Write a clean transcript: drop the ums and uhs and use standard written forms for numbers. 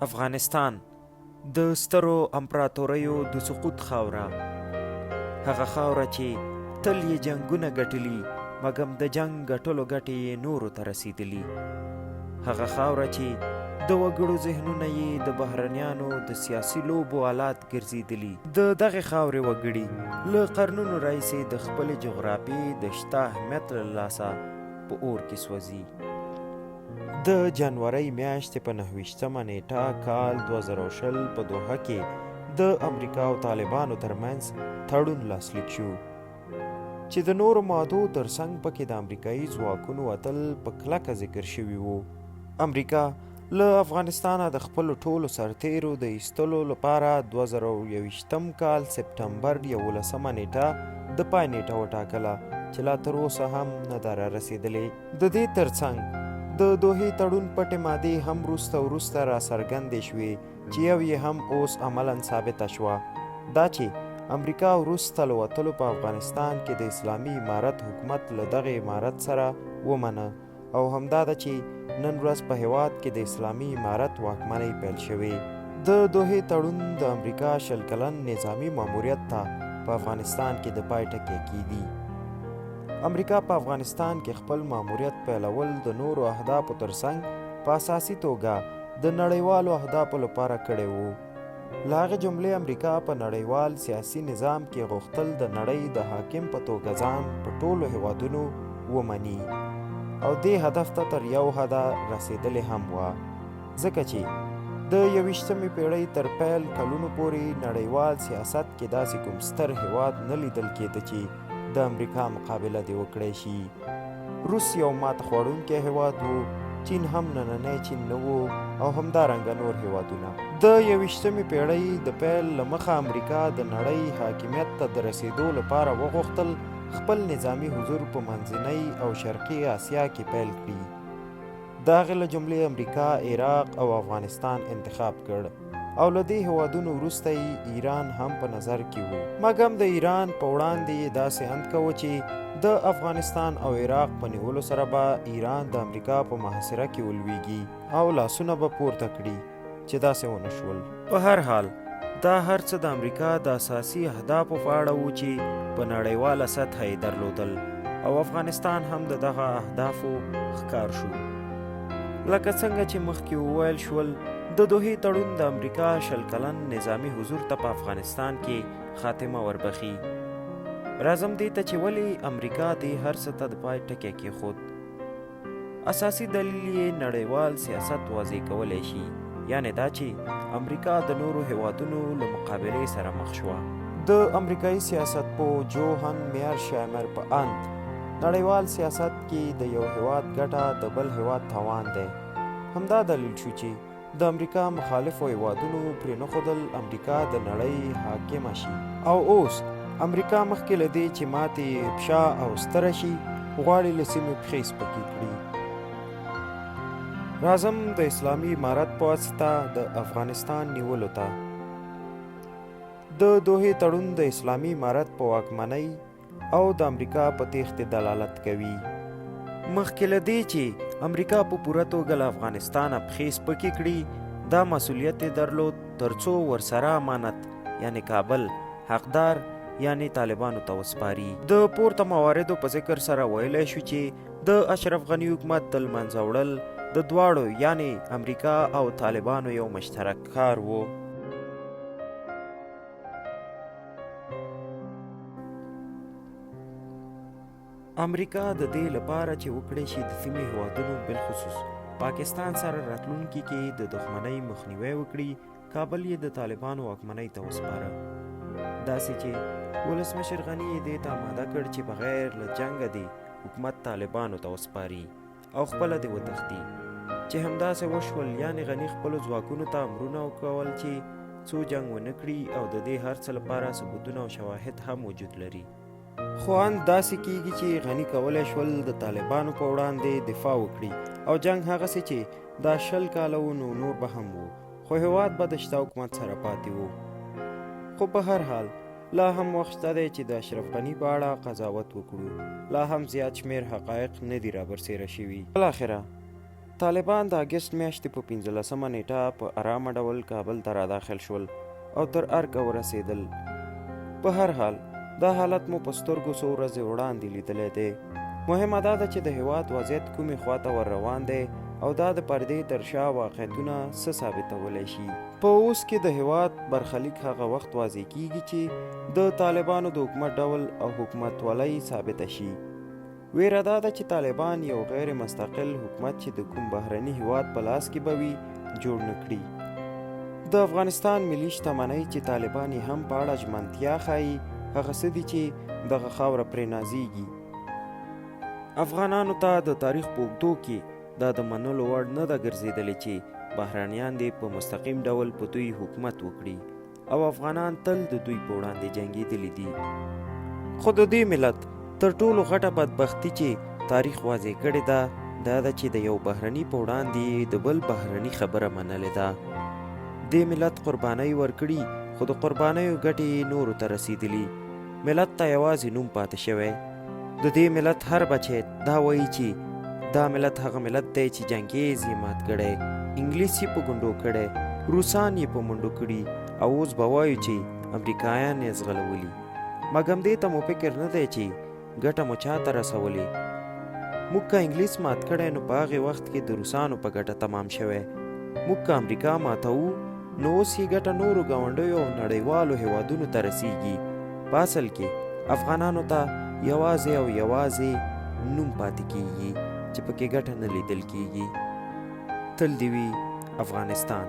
افغانستان د سترو امپراتوریو د سقوط خاوره، هغه خاوره چې تل یې جنګونه ګټلي مګم د جنګ ګټلو ګټې یې نورو ته رسېدلي، هغه خاوره چې د وګړو ذهنونه یې د بهرنیانو د سیاسي لوبو آلات ګرځېدلي. د دغې خاورې وګړي له قرنونو راهیسې د خپلې جغرافیې د شته اهمیت له لاسه په اور کې سوځي. د جنورۍ میاشتې په 29مه نیټه کال 2020 په دوحه کې د امریکا او طالبانو ترمنځ تړون لاسلیک شو چې د نورو مادو ترڅنګ پکې د امریکایي ځواکونو وتل په کلکه ذکر شوي وو. امریکا له افغانستانه د خپلو ټولو سرتیرو د ایستلو لپاره 2021 کال سپتمبر 11مه نیټه د پای نیټه وټاکله چې لا تر اوسه هم نه ده رارسېدلې. د دې ترڅنګ د دوحې تړون پټې مادې هم وروسته راڅرګندې شوې چې یو یې هم اوس عملاً ثابته شوه، دا چې امریکا وروسته له وتلو په افغانستان کې د اسلامي امارت حکومت له دغې امارت سره ومنه، او همدا ده چې نن ورځ په هېواد کې د اسلامي امارت واکمنۍ پیل شوې. د دوحې تړون د امریکا 20 کلن نظامي ماموریت ته په افغانستان کې د پای ټکی کیږي. امریکا په افغانستان کې خپل ماموریت پیلول د نورو اهدافو ترڅنګ په اساسي توګه د نړیوالو اهدافو لپاره کړی وو. له هغې جملې امریکا په نړیوال سیاسي نظام کې غوښتل د نړۍ د حاکم په توګه ځان په ټولو هیوادونو ومني، او دې هدف ته تر یو حده رسېدلې هم وه، ځکه چې د 21مې پیړۍ تر پیل کلونو پورې نړیوال سیاست کې داسې کوم ستر هیواد نه لیدل کېده چې د امریکا مقابله دې وکړی شي. روس یو ماته خوړونکی هیواد و، چین هم نننی چین نه و، او همدارنګه نور هیوادونه. د 21مې پیړۍ د پیل له مخه امریکا د نړۍ حاکمیت ته د رسېدو لپاره وغوښتل خپل نظامي حضور په منځنۍ او شرقي اسیا کې پیل کړي. د هغې له جملې امریکا عراق او افغانستان انتخاب کړ، او له دې هیوادونو وروسته یې ایران هم په نظر کې و، مګم د ایران په وړاندې یې داسې اند کوه چې د افغانستان او عراق په نیولو سره به ایران د امریکا په محاصره کې ولویږي او لاسونه به پورته کړي، چې داسې ونه شول. په هر حال دا هر څه د امریکا د اساسي اهدافو په اړه و چې په نړیواله سطحه یې درلودل، او افغانستان هم د دغه اهدافو ښکار شو. لکه څنګه چې مخکې وویل شول، د دوحې تړون د امریکا 20 کلن نظامي حضور ته په افغانستان کې خاتمه وربخي. راځم دې ته چې ولې امریکا دې هر څه ته د پای ټکی کېښود. اساسي دلیل یې نړیوال سیاست واضح کولی شي، یعنې دا چې امریکا د نورو هیوادونو له مقابلې سره مخ شوه. د امریکایي سیاستپوه جوهان میرشایمر په اند نړیوال سیاست کې د یو هیواد ګټه د بل هیواد تاوان دی. همدا دلیل شو چې د امریکا مخالفو هیوادونو پرې نښودل امریکا د نړۍ حاکمه شي، او اوس امریکا مخکې له دې چې ماتې پښه او ستره شي غواړي له سیمې پښې سپکې کړي. راځم د اسلامي امارت په واسطه د افغانستان نیولو ته. د دوحې تړون د اسلامي امارت په واکمنۍ او د امریکا په تیښتې دلالت کوي. مخکې له دې چې امریکا په پوره توګه له افغانستانه پښې سپکې کړي، دا مسؤلیت یې درلود ترڅو ورسره امانت یعنی کابل حقدار یعنی طالبانو ته وسپاري. د پورته مواردو په ذکر سره ویلی شو چې د اشرف غني حکومت د لمنځه وړل د دواړو یعنی امریکا او طالبانو یو مشترک کار و. امریکا د دې لپاره چې وکړی شي د سیمې هیوادونو بالخصوص پاکستان سره راتلونکي کې د دښمنۍ مخنیوی وکړي، کابل یې د طالبانو واکمنۍ ته وسپاره، داسې چې ولسمشر غني یې دې ته آماده کړ چې بغیر له جنګه دې حکومت طالبانو ته وسپاري او خپله دې وتښتي، چې همداسې وشول. یعنې غني خپلو ځواکونو ته امرونه وکول چې څو جنګ ونه کړي، او د دې هر څه لپاره ثبوتونه او شواهد هم وجود لري. خو اند داسې کیږي چې غني کولی شول د طالبانو په وړاندې دفاع وکړي، او جنګ هغسې چې دا 20 کاله و نو نور به هم و، خو هیواد به د شته حکومت سره پاتې و. خو په هر حال لا هم وخت شته دی چې د اشرف غني په اړه قضاوت وکړو. لا هم زیات شمېر حقایق نه دي رابرسېره شوي. بالاخره طالبان د اګست میاشتې په 15مه نیټه په ارامه ډول کابل ته راداخل شول او تر ارګه ورسېدل. په هر حال دا حالت مو په سترګو څو ورځې وړاندې لیدلی دی. مهمه دا ده چې د هېواد وضعیت کومې خواته ور روان دی او دا د پردې تر شا واقعیتونه څه ثابتولی شي. په اوس کې د هېواد برخلیک هغه وخت واضح کیږي چې د طالبانو د حکومت ډول او حکومتولۍ ثابته شي. ویره دا ده چې طالبان یو غیر مستقل حکومت چې د کوم بهرني هېواد په لاس کې به وي جوړ نه کړي. د افغانستان ملي شتمنۍ چې طالبان یې هم په اړه ژمنتیا ښایي هغه څه دي چې دغه خاوره پرې نازیږي. افغانانو ته د تاریخ په اوږدو کې دا د منلو وړ نه ده ګرځېدلې چې بهرنیان دې په مستقیم ډول په دوی حکومت وکړي او افغانان تل د دوی په وړاندې جنګېدلي دي. خو د دې ملت تر ټولو غټه بدبختي چې تاریخ واضح کړې ده دا ده چې د یو بهرني په وړاندې د بل بهرني خبره منلې ده. دې ملت قربانۍ ورکړي خو د قربانیو ګټې نورو ته رسېدلي. ملت ته یوازې نوم پاتې شوی. د دې ملت هر بچی دا وایي چې دا ملت هغه ملت دی چې جنګیز یې مات کړی، انګلیس یې په ګونډو کړی، روسان یې په منډو کړي او اوس به وایو چې امریکایان یې ځغلولي. مګم دې ته مو فکر نه دی چې ګټه مو چا ته رسولې. موږ که انګلیس مات کړی نو په هغې وخت کې د روسانو په ګټه تمام شوی. موږ که امریکا ماتوو نو اوس یې ګټه نورو ګاونډیو او نړیوالو هېوادونو ته رسیږي. په اصل کې افغانانو ته یوازې او یوازې نوم پاتې کیږي چې پکې ګټه نه لیدل کیږي. تل دې وي افغانستان.